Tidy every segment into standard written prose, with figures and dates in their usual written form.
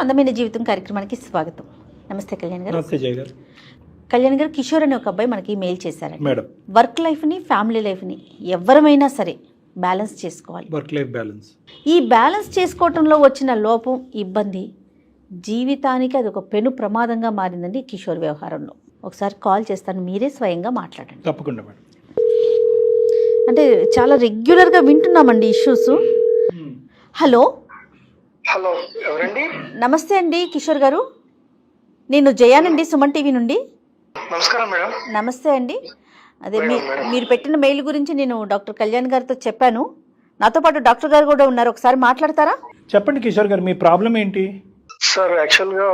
అందమైన జీవితం కార్యక్రమానికి స్వాగతం. నమస్తే కళ్యాణ్ గారు. నమస్తే జయ గారు. కళ్యాణ్ గారు, కిషోర్ అనే ఒక అబ్బాయి మనకి మెయిల్ చేశారండి. మేడం, వర్క్ లైఫ్ని ఫ్యామిలీ లైఫ్ని ఎవరమైనా సరే బ్యాలెన్స్ చేసుకోవాలి. Work life balance. ఈ బ్యాలెన్స్ చేసుకోవటంలో వచ్చిన లోపం, ఇబ్బంది జీవితానికి అది ఒక పెను ప్రమాదంగా మారిందండి కిషోర్ వ్యవహారంలో. ఒకసారి కాల్ చేస్తాను, మీరే స్వయంగా మాట్లాడండి. తప్పకుండా మేడం. అంటే చాలా రెగ్యులర్గా వింటున్నామండి ఇష్యూస్. హలో హలో, ఎవరండి? నమస్తే అండి కిషోర్ గారు, నేను జయానండి, సుమన్ టీవీ నుండి. నమస్కారం మేడం. నమస్తే అండి. అదే మీరు పెట్టిన మెయిల్ గురించి నేను డాక్టర్ కళ్యాణ్ గారితో చెప్పాను. నాతో పాటు డాక్టర్ గారు కూడా ఉన్నారు, ఒకసారి మాట్లాడతారా? చెప్పండి కిషోర్ గారు, మీ ప్రాబ్లం ఏంటి? సార్, యాక్చువల్ గా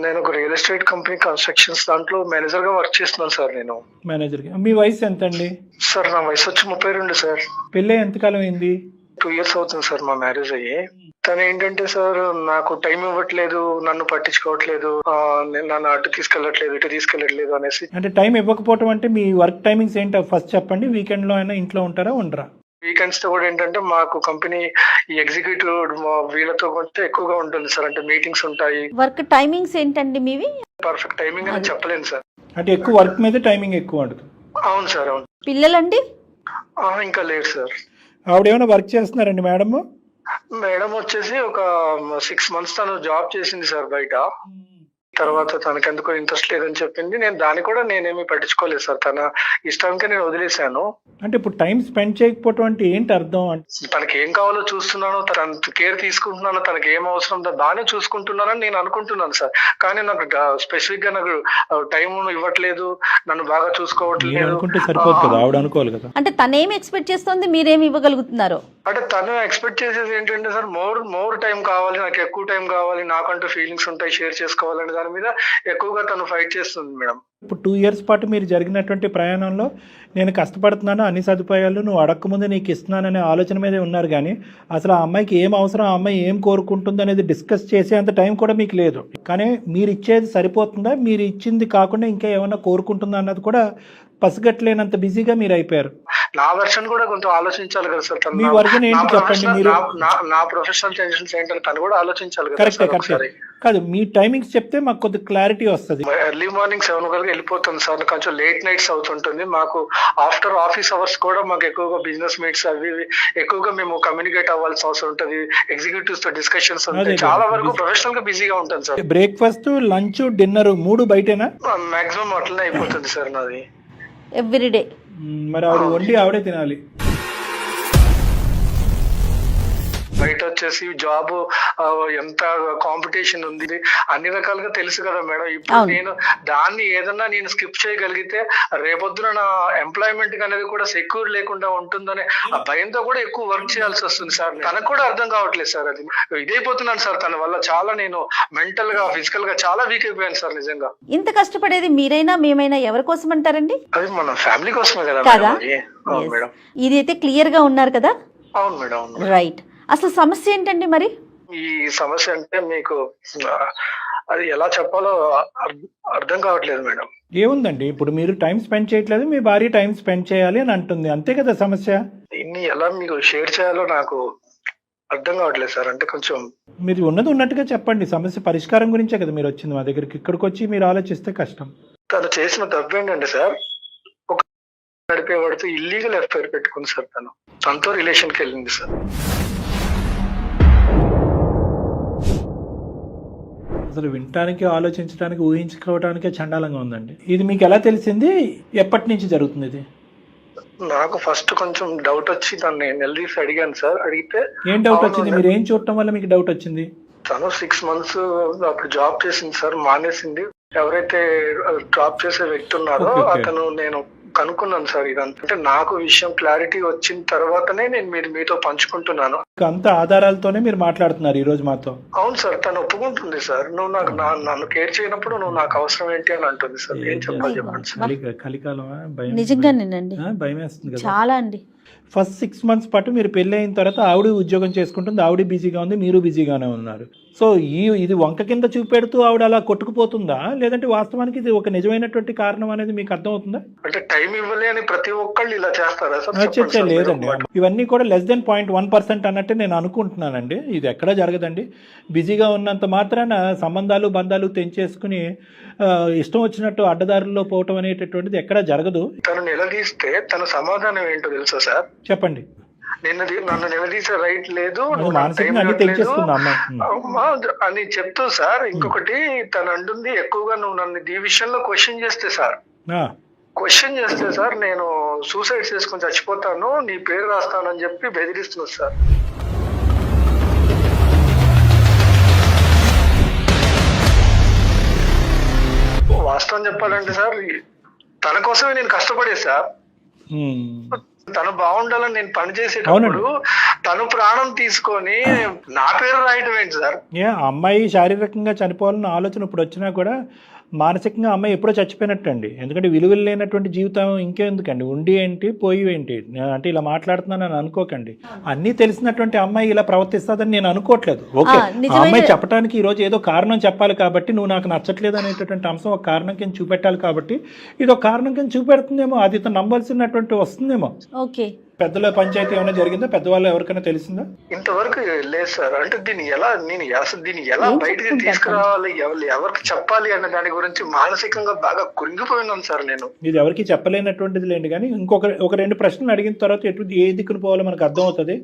నేను ఒక రియల్ ఎస్టేట్ కంపెనీ కన్స్ట్రక్షన్స్ దాంట్లో మేనేజర్ గా వర్క్ చేస్తున్నాను సార్. నేను మేనేజర్. మీ వయసు ఎంత అండి? సార్, నా వయసు వచ్చి 32 సార్. పెళ్ళి ఎంతకాలం అయింది? 2 years అవుతుంది సార్ మా మ్యారేజ్ అయ్యి. తను ఏంటంటే సార్, నాకు టైం ఇవ్వట్లేదు, నన్ను పట్టించుకోవట్లేదు, నన్ను అటు తీసుకెళ్ళట్లేదు, ఇటు తీసుకెళ్ళట్లేదు అనేసి. అంటే టైం ఇవ్వకపోవటం అంటే మీ వర్క్ టైమింగ్స్ ఏంటో ఫస్ట్ చెప్పండి. వీకెండ్ లో అయినా ఇంట్లో ఉంటారా, ఉండరా? వీకెండ్స్ తో కూడా ఏంటంటే మాకు కంపెనీ ఈ ఎగ్జిక్యూటివ్ వీళ్ళతో కొంచెం ఎక్కువగా ఉంటుంది సార్. అంటే మీటింగ్స్ ఉంటాయి. వర్క్ టైమింగ్స్ ఏంటండి మీవి? పర్ఫెక్ట్ టైమింగ్ అని చెప్పలేను సార్. అంటే ఎక్కువ వర్క్ మీద టైమింగ్ ఎక్కువ ఉంటుంది. అవును సార్, అవును. పిల్లలండి? ఇంకా లేదు సార్. ఆవిడ ఏమైనా వర్క్ చేస్తున్నారండి మేడమ్? మేడం వచ్చేసి ఒక 6 months తను జాబ్ చేసింది సార్ బయట. తర్వాత తనకి ఎందుకో ఇంట్రెస్ట్ లేదని చెప్పింది. నేను దాన్ని కూడా నేనేమి పట్టించుకోలేదు సార్. తన ఇష్టానికే నేను వదిలేశాను. అంటే ఇప్పుడు టైం స్పెండ్ చేయకపోవటం అంటే ఏంటి అర్థం? తనకి ఏం కావాలో చూస్తున్నాను, తన కేర్ తీసుకుంటున్నాను, తనకి ఏం అవసరం బాగానే చూసుకుంటున్నానని నేను అనుకుంటున్నాను సార్. కానీ నాకు స్పెసిఫిక్ గా నాకు టైం ఇవ్వట్లేదు, నన్ను బాగా చూసుకోవట్లేదు అనుకుంటే సరిపోదు కదా, ఆవిడ అనుకోవాలి కదా. అంటే తనేమి ఎక్స్పెక్ట్ చేస్తుంది, మీరేమి ఇవ్వగలుగుతున్నారు? అంటే తను ఎక్స్పెక్ట్ చేసేది ఏంటంటే సార్, మోర్ టైం కావాలి, నాకు ఎక్కువ టైం కావాలి, నాకంటూ ఫీలింగ్స్ ఉంటాయి, షేర్ చేసుకోవాలని దాని మీద ఎక్కువగా తను ఫైట్ చేస్తుంది మేడం. ఇప్పుడు 2 years పాటు మీరు జరిగినటువంటి ప్రయాణంలో నేను కష్టపడుతున్నాను, అన్ని సదుపాయాలు నువ్వు అడగకముందే నీకు ఇస్తున్నాననే ఆలోచన మీదే ఉన్నారు. కానీ అసలు ఆ అమ్మాయికి ఏం అవసరం, ఆ అమ్మాయి ఏం కోరుకుంటుంది అనేది డిస్కస్ చేసే అంత టైం కూడా మీకు లేదు. కానీ మీరు ఇచ్చేది సరిపోతుందా, మీరు ఇచ్చింది కాకుండా ఇంకా ఏమైనా కోరుకుంటుందా అన్నది కూడా పసిగట్టలేనంత బిజీగా మీరు అయిపోయారు. నా వెర్షన్ కూడా కొంచెం ఆలోచించాలి కదా సార్. మీ వర్షన్ ఏంటి చెప్పండి. మీరు నా ప్రొఫెషనల్ టెన్షన్స్ ఏంటని తను కూడా ఆలోచించాలి కదా. కరెక్ట్ కాదు, మీ టైమింగ్స్ చెప్తే మాకు కొద్ది క్లారిటీ వస్తుంది. ఎర్లీ మార్నింగ్ 7 వరకు వెళ్ళిపోతుంది సార్. కొంచెం లేట్ నైట్స్ అవుతుంటుంది. మాకు ఆఫ్టర్ ఆఫీస్ అవర్స్ కూడా మాకు ఎక్కువగా బిజినెస్ మీట్స్ అవి ఎక్కువగా మేము కమ్యూనికేట్ అవ్వాల్సిన అవసరం ఉంటుంది. ఎగ్జిక్యూటివ్స్ తో డిస్కషన్స్ ఉంటాయి. చాలా వరకు ప్రొఫెషనల్ గా బిజీగా ఉంటుంది సార్. బ్రేక్ఫాస్ట్, లంచ్, డిన్నర్ 3 బయటేనా? మాక్సిమం అట్లనే అయిపోతుంది సార్ నాది ఎవ్రీడే. మరి ఆవిడ వండి ఆవిడే తినాలి. బయట వచ్చేసి జాబ్ ఎంత కాంపిటీషన్ ఉంది, అన్ని రకాలుగా తెలుసు కదా మేడం. ఇప్పుడు నేను దాన్ని ఏదన్నా నేను స్కిప్ చేయగలిగితే రేపొద్దున నా ఎంప్లాయ్మెంట్ అనేది కూడా సెక్యూర్ లేకుండా ఉంటుందనే ఆ భయంతో కూడా ఎక్కువ వర్క్ చేయాల్సి వస్తుంది సార్. తనకు కూడా అర్థం కావట్లేదు సార్. అది ఇదైపోతున్నాను సార్. తన వల్ల చాలా నేను మెంటల్ గా, ఫిజికల్ గా చాలా వీక్ అయిపోయాను సార్. నిజంగా ఇంత కష్టపడేది మీరైనా మేమైనా ఎవరి కోసం అంటారండి? అది మన ఫ్యామిలీ కోసమే కదా మేడం. ఇది అయితే క్లియర్ గా ఉన్నారు కదా? అవును మేడం. రైట్. అసలు సమస్య ఏంటండి మరి? ఈ సమస్య అంటే మీకు అది ఎలా చెప్పాలో అర్థం కావట్లేదు మేడం. ఏముందండి, ఇప్పుడు మీరు టైం స్పెండ్ చేయట్లేదు, మీ భార్య టైం స్పెండ్ చేయాలి అని అంటుంది, అంతే కదా సమస్య. దీన్ని ఎలా మీకు షేర్ చేయాలో నాకు అర్థం కావట్లేదు సార్. అంటే కొంచెం మీరు ఉన్నది ఉన్నట్టుగా చెప్పండి. సమస్య పరిష్కారం గురించే కదా మీరు వచ్చింది మా దగ్గరికి. ఇక్కడికి వచ్చి మీరు ఆలోచిస్తే కష్టం. తను చేసిన తప్పు ఏంటంటే సార్, ఒక నడిపేవాడితో ఇల్లీగల్ ఎఫ్ఐఆర్ పెట్టుకుంది సార్. తనతో రిలేషన్కి వెళ్ళింది సార్. అసలు వినటానికి, ఆలోచించడానికి, ఊహించుకోవడానికే చండాలంగా ఉందండి. ఇది మీకు ఎలా తెలిసింది? ఎప్పటి నుంచి జరుగుతుంది ఇది? నాకు ఫస్ట్ కొంచెం డౌట్ వచ్చి తను నిలదీసి అడిగాను సార్. అడిగితే ఏం డౌట్ వచ్చింది? మీరు ఏం చూడటం వల్ల మీకు డౌట్ వచ్చింది? తను 6 months అప్పుడు జాబ్ చేసింది సార్, మానేసింది. ఎవరైతే జాబ్ చేసే వ్యక్తి ఉన్నారో అతను నేను కనుక్కున్నాను సార్. ఇదంతా అంటే నాకు విషయం క్లారిటీ వచ్చిన తర్వాతనే నేను మీతో పంచుకుంటున్నాను. అంత ఆధారాలతోనే మీరు మాట్లాడుతున్నారు ఈ రోజు మాతో. అవును సార్, తను ఒప్పుకుంటుంది సార్. నువ్వు నాకు నన్ను కేర్ చేయనప్పుడు నువ్వు నాకు అవసరం ఏంటి అని అంటుంది సార్. ఏం చెప్పాలి చెప్పండి సార్. కలికాలం నిజంగానేనండి, భయం వేస్తుంది కదా చాలా అండి. ఫస్ట్ 6 months పాటు మీరు పెళ్ళి అయిన తర్వాత ఆవిడ ఉద్యోగం చేసుకుంటుంది, ఆవిడ బిజీగా ఉంది, మీరు బిజీగానే ఉన్నారు. సో ఇది వంక కింద చూపెడుతూ ఆవిడ అలా కొట్టుకుపోతుందా, లేదంటే వాస్తవానికి ఇది ఒక నిజమైనటువంటి కారణం అనేది మీకు అర్థమవుతుందా? అంటే టైం ఇవ్వలే అని ప్రతి ఒక్కళ్ళు ఇలా చేస్తారా సార్? చెప్పండి సార్. లేదండి, ఇవన్నీ కూడా <1% అన్నట్టే నేను అనుకుంటున్నానండి. ఇది ఎక్కడా జరగదండి. బిజీగా ఉన్నంత మాత్రాన సంబంధాలు బంధాలు తెంచేసుకుని ఇష్టం వచ్చినట్టు అడ్డదారుల్లో పోవటం అనేటటువంటిది ఎక్కడా జరగదు. తను నిలదీస్తే తన సమాధానం ఏంటో తెలుసా సార్? చెప్పండి. నన్ను నిలదీసే రైట్ లేదు మానసికంగా అన్ని తెంచేసుకుంది అమ్మాయి అని చెప్తూ సార్. ఇంకొకటి తను అంటుంది ఎక్కువగా నువ్వు నన్ను ఈ విషయంలో క్వశ్చన్ చేస్తే సార్ నేను సూసైడ్ చేసుకుని చచ్చిపోతాను, నీ పేరు రాస్తానని చెప్పి బెదిరిస్తున్నా సార్. వాస్తవం చెప్పాలంటే సార్, తన కోసమే నేను కష్టపడే సార్. తను బాగుండాలని నేను పని చేసేటప్పుడు తను ప్రాణం తీసుకొని నా పేరు రాయటం ఏంటి సార్? అమ్మాయి శారీరకంగా చనిపోవాలన్న ఆలోచన ఇప్పుడు వచ్చినా కూడా మానసికంగా అమ్మాయి ఎప్పుడో చచ్చిపోయినట్టు అండి. ఎందుకంటే విలువలు లేనటువంటి జీవితం ఇంకెందుకండి, ఉండి ఏంటి పోయి ఏంటి అంటే ఇలా మాట్లాడుతున్నానని అనుకోకండి. అన్నీ తెలిసినటువంటి అమ్మాయి ఇలా ప్రవర్తిస్తుందని నేను అనుకోవట్లేదు. ఓకే, అమ్మాయి చెప్పడానికి ఈరోజు ఏదో కారణం చెప్పాలి కాబట్టి నువ్వు నాకు నచ్చట్లేదు అనేటటువంటి అంశం ఒక కారణం కింద చూపెట్టాలి కాబట్టి ఇది ఒక కారణం కింద చూపెడుతుందేమో, అది నమ్మాల్సినటువంటి వస్తుందేమో. ఓకే, పెద్దల పంచాయతీ ఏమైనా జరిగిందా? పెద్దవాళ్ళు ఎవరికైనా తెలిసిందా? ఇంతవరకు లేదు సార్. అంటే దీన్ని ఎలా బయటకి తీసుకురావాలి, ఎవరికి చెప్పాలి అనే దాని గురించి మానసికంగా బాగా కురింగిపోయినాను సార్ నేను. ఇది ఎవరికి చెప్పలేనటువంటిది లేండి, కానీ ఒక 2 ప్రశ్నలు అడిగిన తర్వాత ఏ దిక్కును పోవాలో మనకు అర్థం అవుతుంది.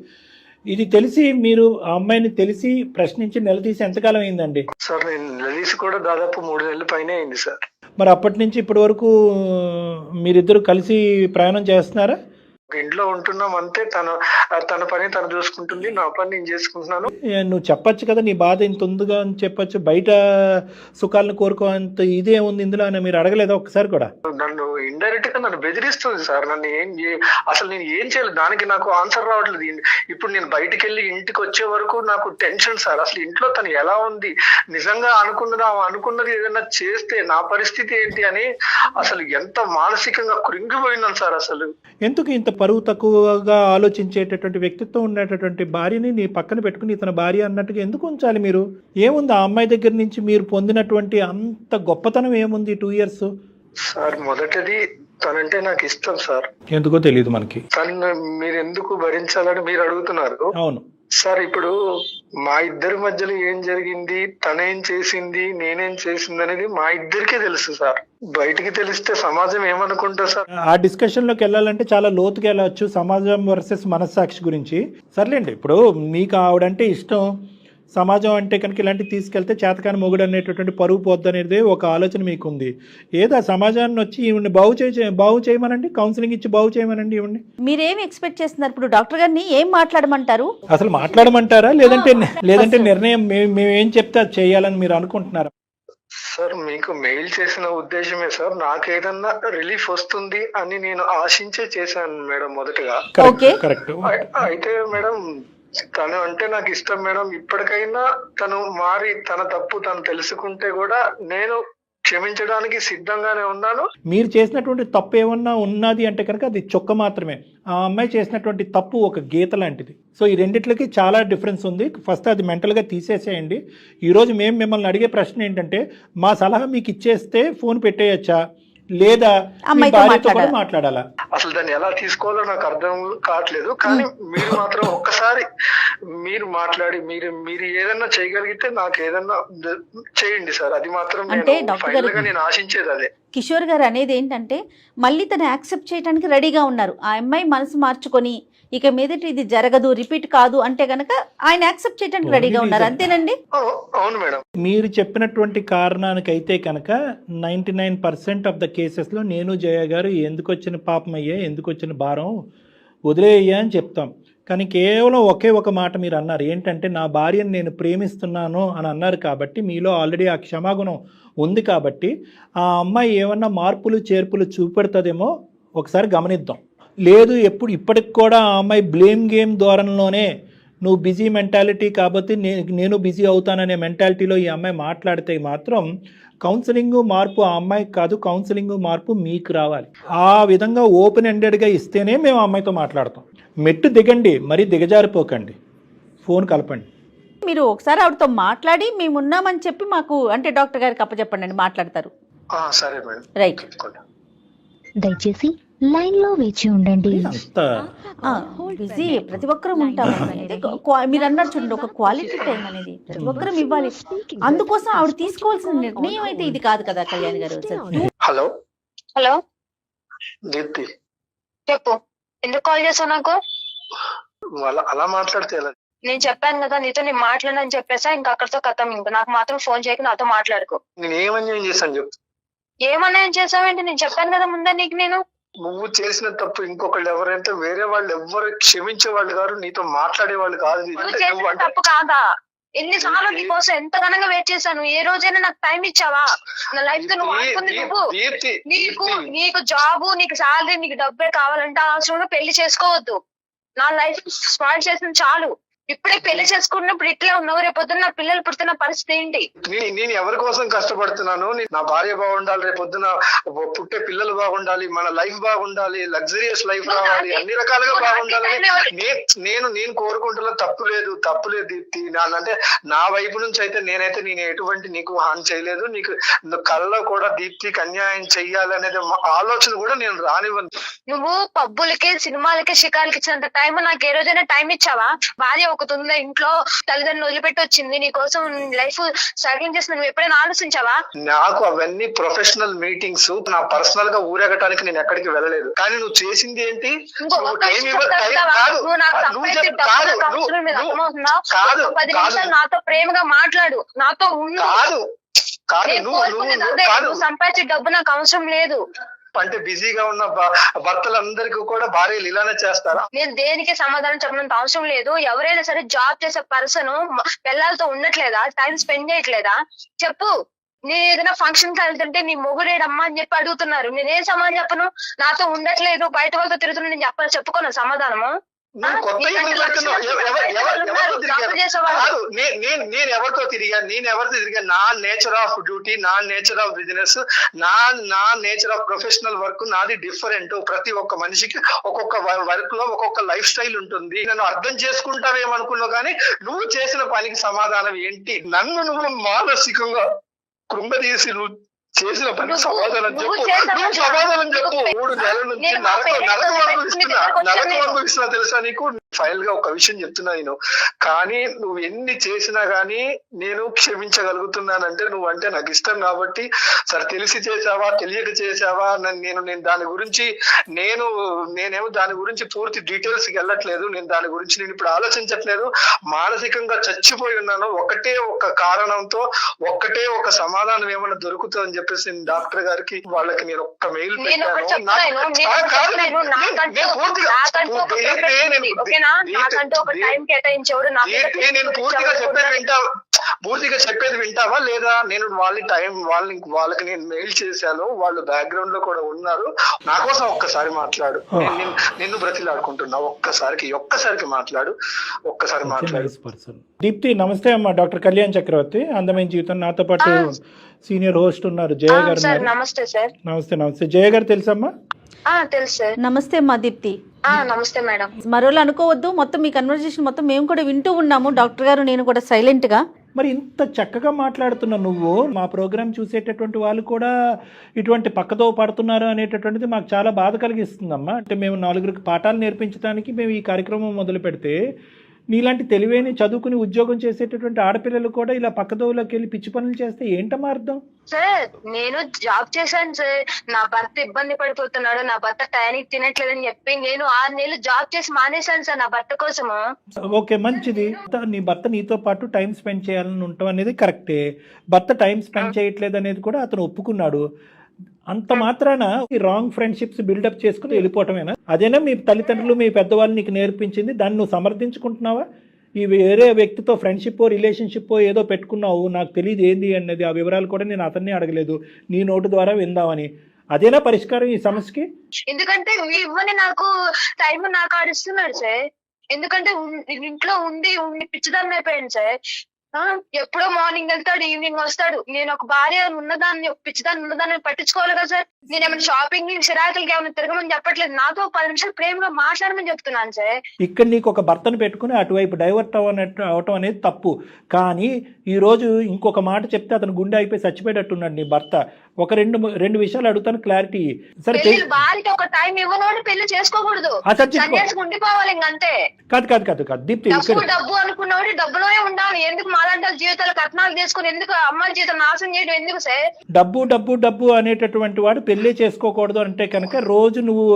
ఇది తెలిసి మీరు ఆ అమ్మాయిని తెలిసి ప్రశ్నించి నిలదీసి ఎంతకాలం అయిందండి? సార్ నేను నిలదీసి కూడా దాదాపు 3 నెలల పైనే అయింది సార్. మరి అప్పటి నుంచి ఇప్పటి వరకు మీరిద్దరు కలిసి ప్రయాణం చేస్తున్నారా? ఇంట్లో ఉంటున్నాం అంతే. తన పని తను చూసుకుంటుంది, నా పని నేను చేసుకుంటున్నాను. నువ్వు చెప్పచ్చు కదా నీ బాధ ఇంత ఉందిగా అని చెప్పచ్చు, బయట సుఖాలను కోరుకోంత ఇదే ఉంది ఇందులో అని మీరు అడగలేదా ఒకసారి కూడా? నన్ను ఇండైరెక్ట్ గా నన్ను బెదిరిస్తుంది సార్. నన్ను అసలు నేను ఏం చేయాలి దానికి నాకు ఆన్సర్ రావట్లేదు. ఇప్పుడు నేను బయటికి వెళ్ళి ఇంటికి వచ్చే వరకు నాకు టెన్షన్ సార్. అసలు ఇంట్లో తను ఎలా ఉంది, నిజంగా అనుకున్నది ఏదైనా చేస్తే నా పరిస్థితి ఏంటి అని అసలు ఎంత మానసికంగా కృంగిపోయినాను సార్. అసలు ఎందుకు ఇంత పరువు తక్కువగా ఆలోచించేటటువంటి వ్యక్తిత్వం ఉండేటటువంటి భార్యని నీ పక్కన పెట్టుకుని ఇతని భార్య అన్నట్టుగా ఎందుకు ఉంచాలి మీరు? ఏముంది ఆ అమ్మాయి దగ్గర నుంచి మీరు పొందినటువంటి అంత గొప్పతనం ఏముంది 2 years? సార్ మొదటిది తనంటే నాకు ఇష్టం సార్. ఎందుకో తెలియదు మనకి. తను మీరు ఎందుకు భరించాలని మీరు అడుగుతున్నారు. అవును సార్, ఇప్పుడు మా ఇద్దరి మధ్యలో ఏం జరిగింది, తనేం చేసింది, నేనేం చేసింది అనేది మా ఇద్దరికే తెలుసు సార్. బయటికి తెలిస్తే సమాజం ఏమనుకుంటా సార్? ఆ డిస్కషన్ లోకి వెళ్ళాలంటే చాలా లోతుగా వెళ్ళవచ్చు, సమాజం వర్సెస్ మనస్సాక్షి గురించి. సర్లేండి, ఇప్పుడు మీకు ఆవిడంటే ఇష్టం, సమాజం అంటే కనుక ఇలాంటివి తీసుకెళ్తే చేతకాని మొగుడు అనేటటువంటి పరువు పోద్ది అనేది ఒక ఆలోచన మీకు ఉంది. ఏదో సమాజాన్ని వచ్చి ఈవిడ్ని బాగు చేయమనండి, కౌన్సిలింగ్ ఇచ్చి బాగు చేయమనండి ఈవిడ్ని. మీరేమి ఎక్స్పెక్ట్ చేస్తున్నారు? ఇప్పుడు డాక్టర్ గారిని ఏం మాట్లాడమంటారు? అసలు మాట్లాడమంటారా లేదంటే నిర్ణయం మేము ఏం చెప్తే అది చేయాలని మీరు అనుకుంటున్నారా? సార్ మీకు మెయిల్ చేసిన ఉద్దేశమే సార్, నాకేదన్నా రిలీఫ్ వస్తుంది అని నేను ఆశించే చేశాను మేడం మొదటగా. కరెక్ట్. అయితే మేడం తను అంటే నాకు ఇష్టం మేడం. ఇప్పటికైనా తను మారి తన తప్పు తను తెలుసుకుంటే కూడా నేను క్షమించడానికి సిద్ధంగానే ఉన్నాను. మీరు చేసినటువంటి తప్పు ఏమన్నా ఉన్నది అంటే కనుక అది చొక్క మాత్రమే. ఆ అమ్మాయి చేసినటువంటి తప్పు ఒక గీత లాంటిది. సో ఈ రెండిట్లకి చాలా డిఫరెన్స్ ఉంది. ఫస్ట్ అది మెంటల్గా తీసేసేయండి. ఈరోజు మేము మిమ్మల్ని అడిగే ప్రశ్న ఏంటంటే, మా సలహా మీకు ఇచ్చేస్తే ఫోన్ పెట్టేయచ్చా లేదా భార్యతో కూడా మాట్లాడాలా? అసలు దాన్ని ఎలా తీసుకోవాలో నాకు అర్థం కావట్లేదు. కానీ మీరు మాత్రం ఒక్కసారి మీరు మాట్లాడి మీరు ఏదన్నా చేయగలిగితే నాకు ఏదన్నా చేయండి సార్. అది మాత్రం నేను ఆశించేది అదే. కిషోర్ గారు అనేది ఏంటంటే, మళ్ళీ తను యాక్సెప్ట్ చేయడానికి రెడీగా ఉన్నారు. ఆ అమ్మాయి మనసు మార్చుకొని ఇక మీదట ఇది జరగదు, రిపీట్ కాదు అంటే గనక ఆయన యాక్సెప్ట్ చేయడానికి రెడీగా ఉన్నారు. అంతేనండి? అవును మేడం. మీరు చెప్పినటువంటి కారణానికైతే కనుక 99% ఆఫ్ ద కేసెస్లో నేను జయ గారు ఎందుకు వచ్చిన పాపం అయ్యా, ఎందుకు వచ్చిన భారం వదిలేయ్యా అని చెప్తాం. కానీ కేవలం ఒకే ఒక మాట మీరు అన్నారు, ఏంటంటే నా భార్యను నేను ప్రేమిస్తున్నాను అని అన్నారు. కాబట్టి మీలో ఆల్రెడీ ఆ క్షమాగుణం ఉంది. కాబట్టి ఆ అమ్మాయి ఏమన్నా మార్పులు చేర్పులు చూపెడుతుందేమో ఒకసారి గమనిద్దాం. లేదు ఇప్పటికి కూడా ఆ అమ్మాయి బ్లేమ్ గేమ్ ధోరణిలోనే నువ్వు బిజీ మెంటాలిటీ కాబట్టి నేను బిజీ అవుతాననే మెంటాలిటీలో ఈ అమ్మాయి మాట్లాడితే మాత్రం కౌన్సిలింగ్ మార్పు ఆ అమ్మాయికి కాదు, కౌన్సిలింగ్ మార్పు మీకు రావాలి. ఆ విధంగా ఓపెన్ ఎండెడ్గా ఇస్తేనే మేము ఆ అమ్మాయితో మాట్లాడతాం. మెట్టు దిగండి, మరీ దిగజారిపోకండి, ఫోన్ కలపండి. మీరు ఒకసారి ఆవిడతో మాట్లాడి మేము ఉన్నామని చెప్పి మాకు అంటే డాక్టర్ గారికి అప్పచెప్పండి అండి, మాట్లాడతారు. సరే మేడం. రైట్. దయచేసి లైన్ లో వేచి ఉండండి. అంత బిజీ ప్రతి ఒక్కరూ ఉంటాము అనేది మీరు అన్నారు చూడండి, ఒక క్వాలిటీ టైం అనేది ప్రతి ఒక్కరం ఇవ్వాలి. అందుకోసం ఆవిడ తీసుకోవాల్సిన నిర్ణయం అయితే ఇది కాదు కదా కళ్యాణ్ గారు. హలో హలో దీప్తి, చెప్పు, ఎందుకు కాల్ చేసావు నాకు? అలా మాట్లాడితే ఎలా? నేను చెప్పాను కదా నీతో నేను మాట్లాడనని చెప్పేసా, ఇంకా అక్కడితో కథం. ఇంకా నాకు మాత్రం ఫోన్ చేయక నాతో మాట్లాడుకో. నేను ఏమన్యాయం చేశాను చెప్పు. ఏమన్నా చేసావేంటి? నేను చెప్పాను కదా ముందే నీకు. నేను నువ్వు చేసిన తప్పు ఇంకొకళ్ళు ఎవరైతే వేరే వాళ్ళు ఎవ్వరు క్షమించే వాళ్ళు కాదు, నీతో మాట్లాడే వాళ్ళు కాదు. నువ్వు చేసిన తప్పు కాదా? ఎన్నిసార్లు నీకోసం ఎంత ఘనంగా వెయిట్ చేశాను. ఏ రోజైనా నాకు టైం ఇచ్చావా? నా లైఫ్ తో నువ్వు ఆడుకుంది నువ్వు. నీకు జాబు, నీకు శాలరీ, నీకు డబ్బే కావాలంటే అవసరం పెళ్లి చేసుకోవద్దు. నా లైఫ్ స్పాయిల్ చేసిన చాలు. ఇప్పుడే పెళ్లి చేసుకున్నప్పుడు ఇట్లే ఉన్నావు, రేపొద్దున నా పిల్లలు పుడుతున్న పరిస్థితి ఏంటి? నేను ఎవరి కోసం కష్టపడుతున్నాను? నా భార్య బాగుండాలి, రేపొద్దున పుట్టే పిల్లలు బాగుండాలి, మన లైఫ్ బాగుండాలి, లగ్జరియస్ లైఫ్ రావాలి, అన్ని రకాలుగా బాగుండాలని నేను కోరుకుంటున్నా. తప్పులేదు దీప్తి. అంటే నా వైపు నుంచి అయితే నేను ఎటువంటి నీకు హాని చేయలేదు. నీకు కళ్ళలో కూడా దీప్తికి అన్యాయం చెయ్యాలనేది ఆలోచన కూడా నేను రానివ్వను. నువ్వు పబ్బులకి, సినిమాలకి, షికార్లకి ఇచ్చినంత టైం నాకు ఏ రోజైనా టైం ఇచ్చావా? భార్య ఒకటి ఉందా ఇంట్లో, తల్లిదండ్రులు వదిలిపెట్టి వచ్చింది, నీ కోసం లైఫ్ స్ట్రగ్లింగ్ చేసిన నువ్వు ఎప్పుడైనా ఆలోచించావా? నాకు అవన్నీ ప్రొఫెషనల్ మీటింగ్స్. నా పర్సనల్ గా ఊరేగటానికి నేను ఎక్కడికి వెళ్ళలేదు. కానీ నువ్వు చేసింది ఏంటి? నాతో ప్రేమగా మాట్లాడు, నాతో ఉండు. నువ్వు సంపాదించే డబ్బు నాకు అవసరం లేదు. అంటే బిజీగా ఉన్న భర్తలందరికీ కూడా భార్యలు ఇలానే చేస్తారా? నేను దేనికి సమాధానం చెప్పినంత అవసరం లేదు. ఎవరైనా సరే జాబ్ చేసే పర్సన్ పిల్లలతో ఉండట్లేదా? టైం స్పెండ్ చేయట్లేదా? చెప్పు. నేను ఏదైనా ఫంక్షన్ కి వెళ్తుంటే నీ మొగుడేడమ్మా అని చెప్పి అడుగుతున్నారు. నేనేం సమాధానం చెప్పను? నాతో ఉండట్లేదు, బయట వాళ్ళతో తిరుగుతున్నా, నేను చెప్పాలి చెప్పుకోను సమాధానము. నేను ఎవరితో తిరిగా నా నేచర్ ఆఫ్ డ్యూటీ, నా నేచర్ ఆఫ్ బిజినెస్, నా నేచర్ ఆఫ్ ప్రొఫెషనల్ వర్క్ నాది డిఫరెంట్. ప్రతి ఒక్క మనిషికి ఒక్కొక్క వర్క్ లో ఒక్కొక్క లైఫ్ స్టైల్ ఉంటుంది. నన్ను అర్థం చేసుకుంటావేమనుకున్నావు, కానీ నువ్వు చేసిన పనికి సమాధానం ఏంటి? నన్ను నువ్వు మానసికంగా కృంగదీసి నువ్వు చేసిన పని సమాధానం చెప్పు. 3 నెలల నుంచి నరకం అనుభవిస్తున్నా తెలుసా నీకు? ఫైనల్ గా ఒక విషయం చెప్తున్నా నేను. కానీ నువ్వు ఎన్ని చేసినా గానీ నేను క్షమించగలుగుతున్నానంటే నువ్వు అంటే నాకు ఇష్టం కాబట్టి. సరే, తెలిసి చేసావా తెలియక చేసావా నేను దాని గురించి నేనేమో దాని గురించి పూర్తి డీటెయిల్స్ కి వెళ్ళట్లేదు. నేను దాని గురించి నేను ఇప్పుడు ఆలోచించట్లేదు. మానసికంగా చచ్చిపోయి ఉన్నాను. ఒకటే ఒక కారణంతో, ఒకటే ఒక సమాధానం ఏమైనా దొరుకుతుందని చెప్పేసి నేను డాక్టర్ గారికి వాళ్ళకి నేను ఒక్క మెయిల్ పెట్టాను. నేను పూర్తిగా చెప్పేది వింటావా లేదా? నేను వాళ్ళకి నేను మెయిల్ చేశాను. వాళ్ళు బ్యాక్గ్రౌండ్ లో కూడా ఉన్నారు. నా కోసం ఒక్కసారి మాట్లాడు. నిన్ను బ్రతిలాడుకుంటున్నా. ఒక్కసారికి మాట్లాడు. దీప్తి, నమస్తే అమ్మా. డాక్టర్ కళ్యాణ్ చక్రవర్తి, అందమైన జీవితం. నాతో పాటు సీనియర్ హోస్ట్ ఉన్నారు, జయ గారు. నమస్తే సార్. నమస్తే. జయ గారు తెలుసమ్మా? తెలుసు సార్. నమస్తే అమ్మా దీప్తి. నమస్తే మేడం. మరోలా అనుకోవద్దు, మొత్తం మీ కన్వర్జేషన్ మొత్తం మేము కూడా వింటూ ఉన్నాము, డాక్టర్ గారు నేను కూడా సైలెంట్ గా. మరి ఇంత చక్కగా మాట్లాడుతున్నావు నువ్వు. మా ప్రోగ్రామ్ చూసేటటువంటి వాళ్ళు కూడా ఇటువంటి పక్కదో పడుతున్నారు అనేటటువంటిది మాకు చాలా బాధ కలిగిస్తుందమ్మా. అంటే మేము 4 పాఠాలు నేర్పించడానికి మేము ఈ కార్యక్రమం మొదలు పెడితే, నీలాంటి తెలివైన చదువుకుని ఉద్యోగం చేసేటటువంటి ఆడపిల్లలు కూడా ఇలా పక్కదోవులోకి వెళ్ళి పిచ్చి పనులు చేస్తే ఏంటమ్మా అర్థం? సార్, నేను జాబ్ చేశాను సార్. నా భర్త ఇబ్బంది పడిపోతున్నాడు, నా భర్త టైంకి తినట్లేదని చెప్పి నేను 6 నెలలు జాబ్ చేసి మానేశాను సార్ నా భర్త కోసము. ఓకే, మంచిది. నీ భర్త నీతో పాటు టైం స్పెండ్ చేయాలని ఉంటాం అనేది కరెక్టే. భర్త టైం స్పెండ్ చేయట్లేదు అనేది కూడా అతను ఒప్పుకున్నాడు. అంత మాత్రాన ఈ రాంగ్ ఫ్రెండ్షిప్స్ బిల్డప్ చేసుకుని వెళ్ళిపోవటమేనా? అదేనా మీ తల్లిదండ్రులు, మీ పెద్దవాళ్ళు నీకు నేర్పించింది? దాన్ని నువ్వు సమర్థించుకుంటున్నావా? ఈ వేరే వ్యక్తితో ఫ్రెండ్షిప్ రిలేషన్షిప్ ఏదో పెట్టుకున్నావు, నాకు తెలియదు ఏంది అన్నది, ఆ వివరాలు కూడా నేను అతన్ని అడగలేదు, నీ నోటు ద్వారా విందామని. అదేనా పరిష్కారం ఈ సమస్యకి? ఎందుకంటే ఇవ్వని నాకు టైం నాకు ఆడిస్తున్నాడు సార్. ఎందుకంటే ఇంట్లో ఉండి పిచ్చిదాన్ని అయిపోయాను సార్. ఎప్పుడో మార్నింగ్ వెళ్తాడు, ఈవినింగ్ వస్తాడు. నేను ఒక భార్య ఉన్నదాన్ని, ఒక పిచ్చిదాన్ని ఉన్నదాన్ని పట్టించుకోవాలి కదా సార్. నేను ఏమైనా షాపింగ్ సిరాకులకి ఏమైనా తిరగమని చెప్పట్లేదు, నాతో 10 నిమిషాలు ప్రేమగా మాట్లాడమని చెప్తున్నాను సార్. ఇక్కడ నీకు ఒక భర్తను పెట్టుకుని అటువైపు డైవర్ట్ అవటం అనేది తప్పు. కానీ ఈరోజు ఇంకొక మాట చెప్తే అతను గుండె అయిపోయి చచ్చిపోయేటట్టున్నాడు నీ భర్త. ఒక రెండు విషయాలు అడుగుతాను, క్లారిటీ. సరే, భార్యకి ఒక టైం ఇవ్వనోడు పెళ్లి చేసుకోకూడదు, సన్యాసికి ఉండిపోవాలి ఇంకంతే. కాదు దీప్తి, డబ్బు అనుకున్నవాడు డబ్బులోనే ఉండాలి. ఎందుకు మాలాంటి జీవితాలు కట్నాలు తీసుకుని ఎందుకు అమ్మాయి జీవితం నాశనం చేయడం ఎందుకు సార్? డబ్బు అనేటటువంటి వాడు పెళ్లి చేసుకోకూడదు అంటే కనుక రోజు నువ్వు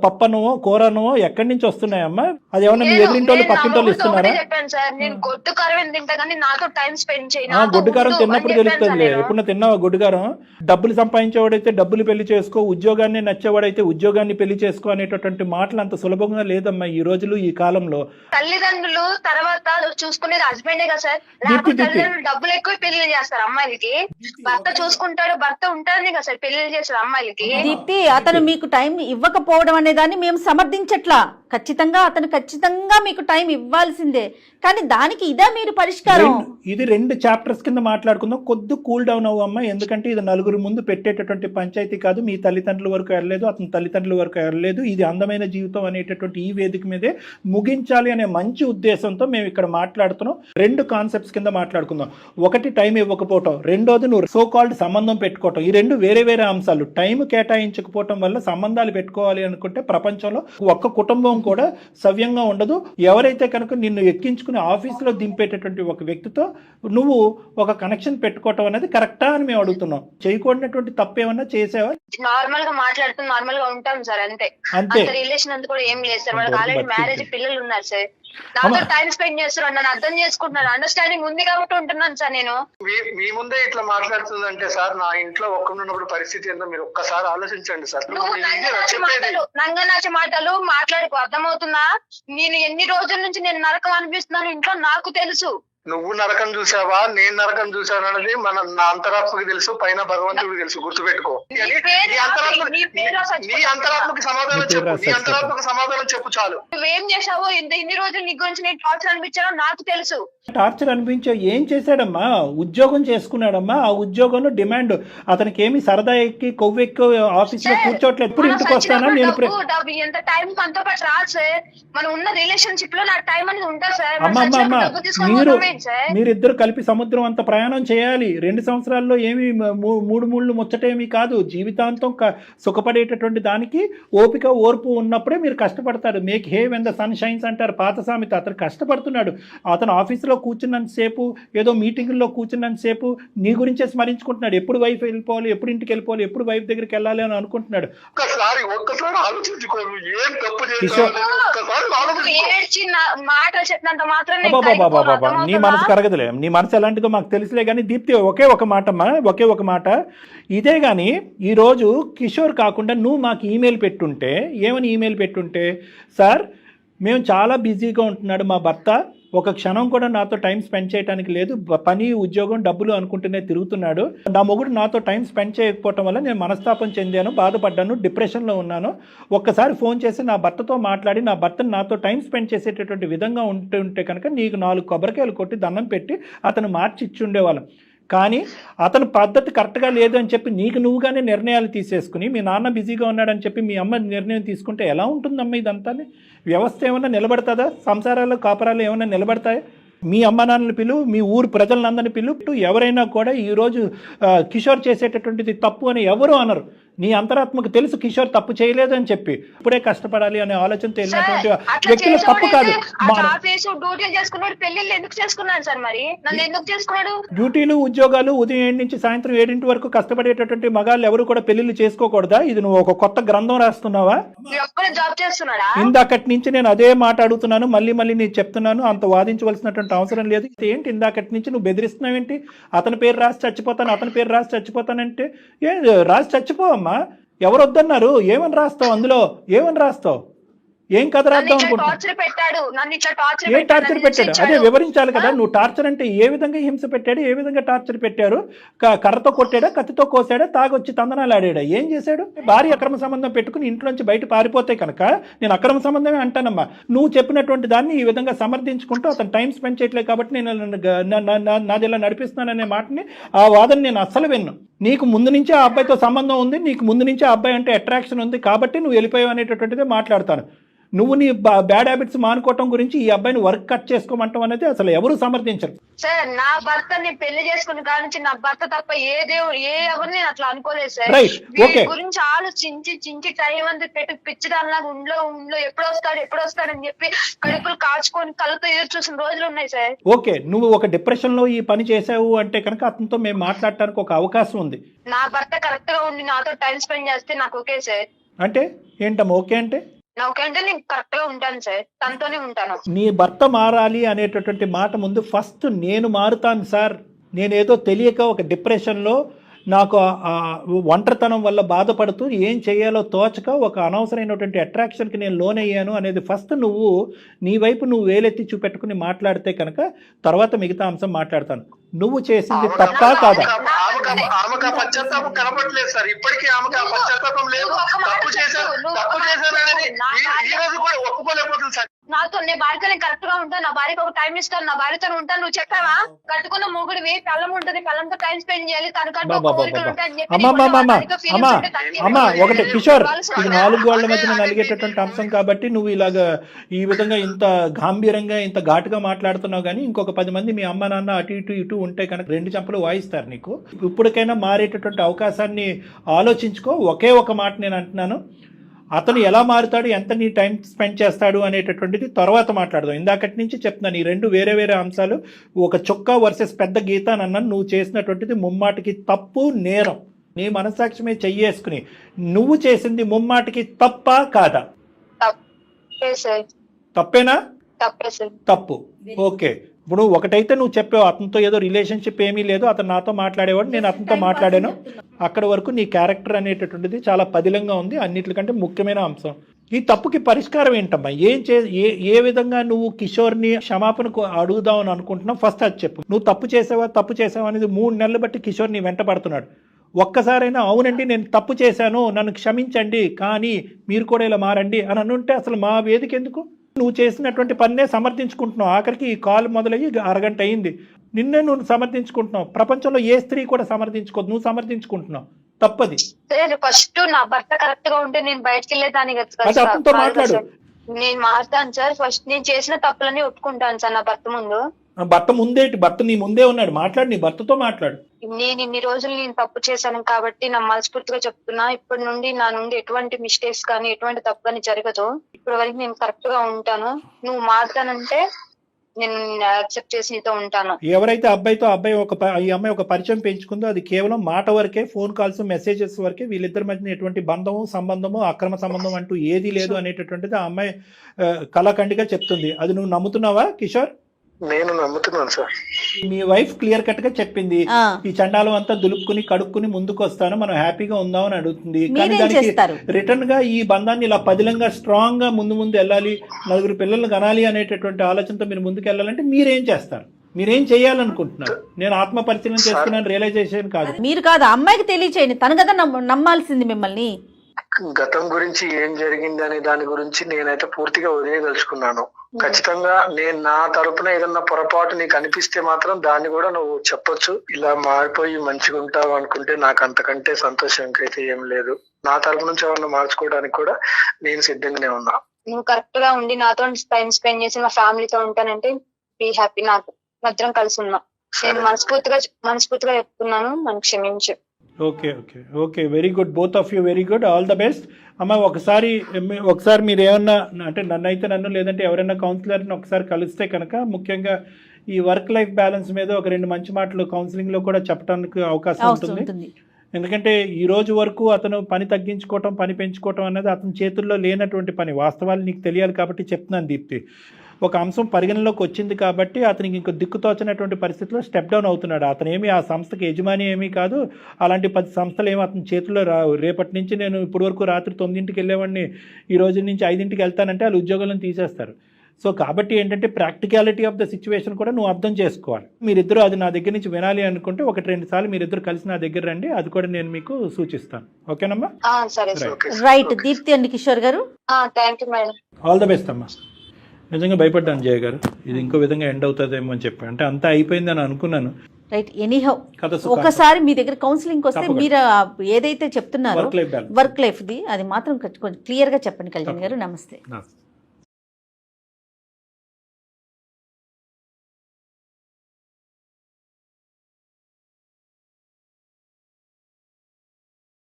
పప్పనో కూరనో ఎక్కడి నుంచి వస్తున్నాయమ్మా? అది ఏమన్నా మీ ఎదురింటోళ్ళు పక్కింటోళ్ళు ఇస్తున్నారా? చెప్పాను సార్, నేను గొడ్డు కారం తింటా కానీ నాతో టైం స్పెండ్ చేయను. గొడ్డు కారం తిన్నప్పుడు తెలుస్తుంది. ఎప్పుడన్నా తిన్నావా గొడ్డు కారం? డబ్బులు సంపాదించేవాడైతే డబ్బులు పెళ్లి చేసుకో, ఉద్యోగాన్ని నచ్చేవాడైతే ఉద్యోగాన్ని పెళ్లి చేసుకో అనేటటువంటి మాటలు అంత సులభంగా లేదమ్మా ఈ రోజులు, ఈ కాలంలో. తల్లిదండ్రులు తర్వాత చూసుకునేది హస్బెండే కదా సార్. తల్లిదండ్రులు డబ్బులు ఎక్కువ పెళ్లి చేస్తారు అమ్మాయిలకి, భర్త చూసుకుంటాడు, భర్త ఉంటాడని కదా సార్ పెళ్లి చేస్తారు అమ్మాయిలకి. దీప్తి, అతను మీకు టైం ఇవ్వకపోవడం అనే దాన్ని మేము సమర్థించట్లా. ఖచ్చితంగా మీకు టైం ఇవ్వాల్సిందే. కానీ దానికి ఇదే మీరు పరిష్కారం? ఇది 2 చాప్టర్స్ కింద మాట్లాడుకుందాం. కొద్ది కూల్ డౌన్ అవ్వమ్మా. ఎందుకంటే ఇది నలుగురు ముందు పెట్టేటటువంటి పంచాయతీ కాదు. మీ తల్లిదండ్రుల వరకు వెళ్ళలేదు, అతని తల్లిదండ్రుల వరకు వెళ్ళలేదు. ఇది అందమైన జీవితం అనేటటువంటి ఈ వేదిక మీదే ముగించాలి అనే మంచి ఉద్దేశంతో మేము ఇక్కడ మాట్లాడుతున్నాం. 2 కాన్సెప్ట్స్ కింద మాట్లాడుకుందాం. ఒకటి టైం ఇవ్వకపోవటం, రెండోది నువ్వు సో కాల్డ్ సంబంధం పెట్టుకోవటం. ఈ 2 వేరే అంశాలు. టైం కేటాయించకపోవటం వల్ల సంబంధాలు పెట్టుకోవాలి అనుకుంటే ప్రపంచంలో ఒక్క కుటుంబం కూడా సవ్యంగా ఉండదు. ఎవరైతే కనుక నిన్ను ఎక్కించుకుని ఆఫీసులో దింపేటటువంటి ఒక వ్యక్తితో నువ్వు ఒక కనెక్షన్ పెట్టుకోవటం అనేది కరెక్టా అని మేము అడుగుతున్నాం. చేయకూడనటువంటి తప్పు ఏమన్నా చేసావా? నార్మల్ గా మాట్లాడుతాం, నార్మల్ గా ఉంటాం సార్, అంతే. రిలేషన్ అంతా కూడా ఏం లేదు సార్. వాళ్ళకి ఆల్రెడీ మ్యారేజ్, పిల్లలు ఉన్నారు సార్. నాతో టైం స్పెండ్ చేస్తున్నారు, నన్ను అర్థం చేసుకుంటున్నారు, అండర్స్టాండింగ్ ఉంది కాబట్టి ఉంటున్నాను సార్. నేను మీ ముందే ఇట్లా మాట్లాడుతుందంటే సార్, నా ఇంట్లో ఒక్కడున్నప్పుడు పరిస్థితి ఏందో మీరు ఒక్కసారి ఆలోచించండి సార్. నంగనాచి మాటలు మాట్లాడుకో, అర్థమవుతుందా? నేను ఎన్ని రోజుల నుంచి నేను నరకం అనిపిస్తున్నాను ఇంట్లో, నాకు తెలుసు. నువ్వు నరకం చూసావా, నేను నరకం చూసాను అనేది నా అంతరాత్మకి తెలుసు, పైన భగవంతుడికి తెలుసు. గుర్తుపెట్టుకో. నీ అంతరాత్మకి సమాధానం చెప్పు, నీ అంతరాత్మక సమాధానం చెప్పు చాలు. నువ్వేం చేసావో, ఇన్ని రోజులు నీ గురించి నేను టార్చర్ అనిపించానో నాకు తెలుసు. టార్చర్ అనిపించావు ఏం చేశాడమ్మా? ఉద్యోగం చేసుకున్నాడమ్మా. ఆ ఉద్యోగంలో డిమాండ్ అతనికి ఏమి సరదా ఎక్కి కొవ్వెక్కి ఆఫీస్ లో కూర్చోట్లేదు. ఎప్పుడు ఇంటికి వస్తానా నేను? ఎంత టైం మనతో పాటు రాదు సార్. మనం ఉన్న రిలేషన్షిప్ లో నాకు టైం అనేది ఉంటుంది సార్. మీరిద్దరు కలిపి సముద్రం అంత ప్రయాణం చేయాలి. 2 సంవత్సరాల్లో ఏమి మూడు ముచ్చటేమి కాదు. జీవితాంతం సుఖపడేటటువంటి దానికి ఓపిక ఓర్పు ఉన్నప్పుడే మీరు కష్టపడతారు. Make hay when the sun shines అంటారు పాత సామెత. అతను కష్టపడుతున్నాడు. అతను ఆఫీసులో కూర్చున్నంతసేపు, ఏదో మీటింగుల్లో కూర్చున్నంతసేపు నీ గురించే స్మరించుకుంటున్నాడు. ఎప్పుడు వైఫ్ వెళ్ళిపోవాలి, ఎప్పుడు ఇంటికి వెళ్ళిపోవాలి, ఎప్పుడు వైఫ్ దగ్గరికి వెళ్ళాలి అని అనుకుంటున్నాడు. నీ మనసు కరగదులే, నీ మనసు ఎలాంటిదో మాకు తెలుసులే. కానీ దీప్తి, ఒకే ఒక మాట ఇదే. కానీ ఈరోజు కిషోర్ కాకుండా నువ్వు మాకు ఈమెయిల్ పెట్టుంటే, ఏమని ఈమెయిల్ పెట్టుంటే, సార్ మేము చాలా బిజీగా ఉంటున్నాడు మా భర్త, ఒక క్షణం కూడా నాతో టైం స్పెండ్ చేయడానికి లేదు, పని ఉద్యోగం డబ్బులు అనుకుంటూనే తిరుగుతున్నాడు, నా మొగుడు నాతో టైం స్పెండ్ చేయకపోవటం వల్ల నేను మనస్తాపం చెందాను, బాధపడ్డాను, డిప్రెషన్లో ఉన్నాను, ఒక్కసారి ఫోన్ చేసి నా భర్తతో మాట్లాడి నా భర్తను నాతో టైం స్పెండ్ చేసేటటువంటి విధంగా ఉంటే కనుక నీకు 4 కొబ్బరికాయలు కొట్టి దండం పెట్టి అతను మార్చి ఇచ్చి ఉండేవాళ్ళం. కానీ అతను పద్ధతి కరెక్ట్గా లేదు అని చెప్పి నీకు నువ్వుగానే నిర్ణయాలు తీసేసుకుని, మీ నాన్న బిజీగా ఉన్నాడని చెప్పి మీ అమ్మ నిర్ణయం తీసుకుంటే ఎలా ఉంటుందమ్మా ఇదంతా? వ్యవస్థ ఏమన్నా నిలబడుతుందా? సంసారాలు కాపురాలు ఏమన్నా నిలబడతాయి? మీ అమ్మ నాన్నలు పిలు, మీ ఊరు ప్రజలందరినీ పిలు. ఎవరైనా కూడా ఈరోజు కిషోర్ చేసేటటువంటిది తప్పు అని ఎవరు అనరు. నీ అంతరాత్మకు తెలుసు కిషోర్ తప్పు చేయలేదని చెప్పి. ఇప్పుడే కష్టపడాలి అనే ఆలోచనతో వెళ్ళినటువంటి వ్యక్తులు తప్పు కాదు. డ్యూటీలు ఉద్యోగాలు ఉదయం 7 నుంచి సాయంత్రం 7 వరకు కష్టపడేటటువంటి మగాళ్ళు ఎవరు కూడా పెళ్లిళ్ళు చేసుకోకూడదా? ఇది నువ్వు ఒక కొత్త గ్రంథం రాస్తున్నావా? ఇందాకటి నుంచి నేను అదే మాట అడుగుతున్నాను, మళ్ళీ నేను చెప్తున్నాను. అంత వాదించవలసినటువంటి అవసరం లేదు. ఏంటి ఇందాకటి నుంచి నువ్వు బెదిరిస్తున్నావేంటి? అతని పేరు రాసి చచ్చిపోతానంటే రాసి చచ్చిపోవమ్మా. ఎవరు వద్దన్నారు? ఏమని రాస్తావు? అందులో ఏమని రాస్తావు? ఏం కథ నన్ను రాద్దాం ఇట్లా అనుకుంటున్నా? టార్చర్ పెట్టాడు, నన్ను ఇట్లా టార్చర్ ఏ టార్చర్ పెట్టాడు? అదే వివరించాలి కదా. ఆ? నువ్వు టార్చర్ అంటే ఏ విధంగా హింస పెట్టాడు, ఏ విధంగా టార్చర్ పెట్టారు? కర్రతో కొట్టాడా, కత్తితో కోసాడా, తాగొచ్చి తందనాలు ఆడాడా, ఏం చేశాడు? భార్య అక్రమ సంబంధం పెట్టుకుని ఇంట్లోంచి బయట పారిపోతే కనుక నేను అక్రమ సంబంధమే అంటానమ్మా. నువ్వు చెప్పినటువంటి దాన్ని ఈ విధంగా సమర్థించుకుంటూ అతను టైం స్పెండ్ చేయట్లేదు కాబట్టి నేను నాది ఇలా నడిపిస్తున్నాననే మాటని, ఆ వాదన నేను అస్సలు విన్ను. నీకు ముందు నుంచే ఆ అబ్బాయితో సంబంధం ఉంది, నీకు ముందు నుంచే ఆ అబ్బాయి అంటే అట్రాక్షన్ ఉంది కాబట్టి నువ్వు వెళ్ళిపోయావు అనేటటువంటిదే మాట్లాడతాను. నువ్వు నీ బ్యాడ్ హ్యాబిట్స్ మానుకోవటం గురించి ఈ అబ్బాయిని వర్క్ కట్ చేసుకోమంటాం అనేది అసలు ఎవరు సమర్థించరు. సార్ నా భర్తని పెళ్లి చేసుకున్న కాడ నుంచి నా భర్త తప్ప ఏ ఎవరిని నేను అట్లా అనుకోలేదు సార్. Right, okay. వీడి గురించి ఆలోచించి టైం అంతా పెట్టి పిచ్చిదానిలాగా ఉండ్లో ఎప్పుడు వస్తాడని చెప్పి కడుపులు కాచుకొని కళ్ళతో ఎదురు చూసిన రోజులు ఉన్నాయి సార్. ఓకే, నువ్వు ఒక డిప్రెషన్ లో ఈ పని చేసావు అంటే కనుక అతనితో మేము మాట్లాడటానికి ఒక అవకాశం ఉంది. నా భర్త కరెక్ట్ గా ఉండి నాతో టైం స్పెండ్ చేస్తే నాకు ఓకే సార్. అంటే ఏంటమ్మా ఓకే అంటే? ఓకే అంటే నేను కరెక్ట్ గా ఉంటాను సార్, తనతోనే ఉంటాను. నీ భర్త మారాలి అనేటటువంటి మాట ముందు ఫస్ట్ నేను మారుతాను సార్, నేనేదో తెలియక ఒక డిప్రెషన్లో నాకు ఒంటరితనం వల్ల బాధపడుతూ ఏం చేయాలో తోచక ఒక అనవసరమైనటువంటి అట్రాక్షన్కి నేను లోనయ్యాను అనేది ఫస్ట్ నువ్వు నీ వైపు నువ్వు వేలెత్తి చూపెట్టుకుని మాట్లాడితే కనుక తర్వాత మిగతా అంశం మాట్లాడతాను. నువ్వు చేసింది తప్పా కాదా? ఆమెకు పశ్చాత్తాపం కనపడలేదు సార్, ఇప్పటికీ ఆమెకు పశ్చాత్తాపం లేదు. తప్పు చేశానని ఈ రోజు కూడా ఒప్పుకోలేకపోతుంది సార్. నాతో నీ భార్యతో నేను కరెక్ట్ గా ఉంటాను, నా భార్యకు ఒక టైం ఇస్తాను, నా భార్యతో ఉంటాను. నువ్వు చెప్పావా కట్టుకున్న మొగుడివి, పిల్లం ఉంటుంది, పిల్లంతో టైం స్పెండ్ చేయాలి, తనకంటూ కోరికలు ఉంటాయని చెప్పి అమ్మా ఒకటి కిషోర్, ఇది 4 గోళ్ల మధ్యన నలిగేటటువంటి అంశం కాబట్టి నువ్వు ఇలాగా ఈ విధంగా ఇంత గంభీరంగా ఇంత ఘాటుగా మాట్లాడుతున్నావు. కానీ ఇంకొక 10 మంది మీ అమ్మ నాన్న అటు ఇటు ఉంటే కనుక 2 చెంపలు వాయిస్తారు నీకు. ఇప్పటికైనా మారేటటువంటి అవకాశాన్ని ఆలోచించుకో. ఒకే ఒక మాట నేను అంటున్నాను, అతను ఎలా మారుతాడు, ఎంత నీ టైం స్పెండ్ చేస్తాడు అనేటటువంటిది తర్వాత మాట్లాడదాం. ఇందాకటి నుంచి చెప్తున్నాను, ఈ 2 వేరే వేరే అంశాలు. ఒక చొక్కా వర్సెస్ పెద్ద గీత అని అన్నాను. నువ్వు చేసినటువంటిది ముమ్మాటికి తప్పు, నేరం. నీ మనసాక్షి మీద చెయ్యేసుకుని నువ్వు చేసింది ముమ్మాటికి తప్పా కాదా? తప్పేనా? తప్పు. ఓకే, ఇప్పుడు ఒకటైతే నువ్వు చెప్పావు అతనితో ఏదో రిలేషన్షిప్ ఏమీ లేదు, అతను నాతో మాట్లాడేవాడు, నేను అతనితో మాట్లాడాను. అక్కడ వరకు నీ క్యారెక్టర్ అనేటటువంటిది చాలా పదిలంగా ఉంది, అన్నిటికంటే ముఖ్యమైన అంశం. ఈ తప్పుకి పరిష్కారం ఏంటమ్మా? ఏ విధంగా నువ్వు కిషోర్ని క్షమాపణకు అడుగుదామని అనుకుంటున్నావు? ఫస్ట్ అది చెప్పు. నువ్వు తప్పు చేసావా అనేది 3 నెలలు బట్టి కిషోర్ నీ వెంట పడుతున్నాడు. ఒక్కసారైనా అవునండి నేను తప్పు చేశాను, నన్ను క్షమించండి, కానీ మీరు కూడా ఇలా మారండి అని అనుంటే అసలు మా వేదిక ఎందుకు? నువ్వు చేసినటువంటి పన్నే సమర్థించుకుంటున్నావు. ఆఖరికి ఈ కాల్ మొదలయ్యి 1 గంట అయింది, నిన్నే నువ్వు సమర్థించుకుంటున్నావు. ప్రపంచంలో ఏ స్త్రీ కూడా సమర్థించుకోదు, నువ్వు సమర్థించుకుంటున్నావు. తప్పది. ఫస్ట్ నా భర్త కరెక్ట్ గా ఉంటే నేను బయటకు వెళ్ళేదాన్ని కదా. అతనితో మాట్లాడు. నేను మారుతాను సార్, ఫస్ట్ నేను చేసిన తప్పులన్నీ ఒప్పుకుంటాను సార్ నా భర్త ముందు. భర్త ముందేటి? భర్త నీ ముందే ఉన్నాడు, మాట్లాడు, నీ భర్తతో మాట్లాడు. నేను ఇన్ని రోజులు నేను తప్పు చేశాను కాబట్టి నా మనస్ఫూర్తిగా చెప్తున్నా, ఇప్పటి నుండి నా నుండి ఎటువంటి మిస్టేక్స్ కానీ ఎటువంటి తప్పు కానీ జరగదు. ఇప్పటి వరకు నేను కరెక్ట్ గా ఉంటాను. నువ్వు మారుతానంటే నేను యాక్సెప్ట్ చేసి నీతో ఉంటాను. ఎవరైతే అబ్బాయి ఈ అమ్మాయి ఒక పరిచయం పెంచుకుందో అది కేవలం మాట వరకే, ఫోన్ కాల్స్ మెసేజెస్ వరకే. వీళ్ళిద్దరి మధ్యన ఎటువంటి బంధము సంబంధము అక్రమ సంబంధం అంటూ ఏది లేదు అనేటటువంటిది ఆ అమ్మాయి కళాఖండిగా చెప్తుంది. అది నువ్వు నమ్ముతున్నావా కిషోర్? నేను నమ్ముతున్నాను సార్. మీ వైఫ్ క్లియర్ కట్ గా చెప్పింది, ఈ చండాలం అంతా దులుపుకుని కడుక్కుని ముందుకు వస్తాను, మనం హ్యాపీగా ఉందామని అడుగుతుంది. కానీ దానికి రిటర్న్ గా ఈ బంధాన్ని ఇలా పదిలంగా స్ట్రాంగ్ గా ముందు వెళ్ళాలి, 4 పిల్లలు కనాలి అనేటటువంటి ఆలోచనతో మీరు ముందుకు వెళ్ళాలంటే మీరేం చేస్తారు? మీరేం చేయాలనుకుంటున్నారు? నేను ఆత్మ పరిశీలన చేసుకున్నాను, రియలైజేషన్ కాదు. మీరు కాదు, అమ్మాయికి తెలియచేయండి, తను కదా నమ్మాల్సింది మిమ్మల్ని. గతం గురించి ఏం జరిగింది అనే దాని గురించి నేనైతే పూర్తిగా వదిలేదలుచుకున్నాను. ఖచ్చితంగా నేను నా తరపున ఏదన్నా పొరపాటు నీకు అనిపిస్తే మాత్రం దాన్ని కూడా నువ్వు చెప్పొచ్చు. ఇలా మారిపోయి మంచిగా ఉంటావు అనుకుంటే నాకు అంతకంటే సంతోషం ఇంకైతే ఏం లేదు. నా తరపు నుంచి ఏమన్నా మార్చుకోవడానికి కూడా నేను సిద్ధంగానే ఉన్నా. నువ్వు కరెక్ట్ గా ఉండి నాతో టైం స్పెండ్ చేసి మా ఫ్యామిలీతో ఉంటానంటే బీ హ్యాపీ. నాకు మధ్యం కలిసి ఉన్నా. నేను మనస్ఫూర్తిగా చెప్తున్నాను, నన్ను క్షమించు. Okay very good, both of you very good, all the best. అమ్మ ఒకసారి మీరు ఏమన్నా అంటే నన్ను లేదంటే ఎవరైనా కౌన్సిలర్ని ఒకసారి కలిస్తే కనుక ముఖ్యంగా ఈ వర్క్ లైఫ్ బ్యాలెన్స్ మీద ఒక 2 మంచి మాటలు కౌన్సిలింగ్లో కూడా చెప్పడానికి అవకాశం ఉంటుంది. ఎందుకంటే ఈ రోజు వరకు అతను పని తగ్గించుకోవటం, పని పెంచుకోవటం అనేది అతని చేతుల్లో లేనటువంటి పని. వాస్తవాలు నీకు తెలియాలి కాబట్టి చెప్తున్నాను దీప్తి. ఒక అంశం పరిగణలోకి వచ్చింది కాబట్టి అతనికి ఇంకో దిక్కుతోచినటువంటి పరిస్థితిలో స్టెప్ డౌన్ అవుతున్నాడు. అతను ఏమి ఆ సంస్థకి యజమాని ఏమీ కాదు. అలాంటి 10 సంస్థలు ఏమి అతని చేతిలో రావు. రేపటి నుంచి నేను ఇప్పటి వరకు రాత్రి 9ంటికి వెళ్ళేవాడిని, ఈ రోజు నుంచి 5ంటికి వెళ్తానంటే వాళ్ళు ఉద్యోగాలను తీసేస్తారు. సో కాబట్టి ఏంటంటే ప్రాక్టికాలిటీ ఆఫ్ ద సిచ్యువేషన్ కూడా నువ్వు అర్థం చేసుకోవాలి. మీరిద్దరూ అది నా దగ్గర నుంచి వినాలి అనుకుంటే 1-2 సార్లు మీరిద్దరు కలిసి నా దగ్గర రండి, అది కూడా నేను మీకు సూచిస్తాను. ఓకేనమ్మా? సరే రైట్. దీప్తి అండి కిషోర్ గారు, thank you madam. All the best అమ్మా. నిజంగా భయపడ్డాను జయ గారు, ఇది ఇంకో విధంగా ఎండ్ అవుతుందేమో అని చెప్పి. అంటే అంతా అయిపోయిందని అనుకున్నాను. రైట్. ఎనీహౌ కథ ఒకసారి మీ దగ్గర కౌన్సిలింగ్ వస్తే మీరు ఏదైతే చెప్తున్నారో work life balance, work life the అది మాత్రం కొంచెం క్లియర్ గా చెప్పండి. కళ్యాణ్ గారు నమస్తే. నమస్తే.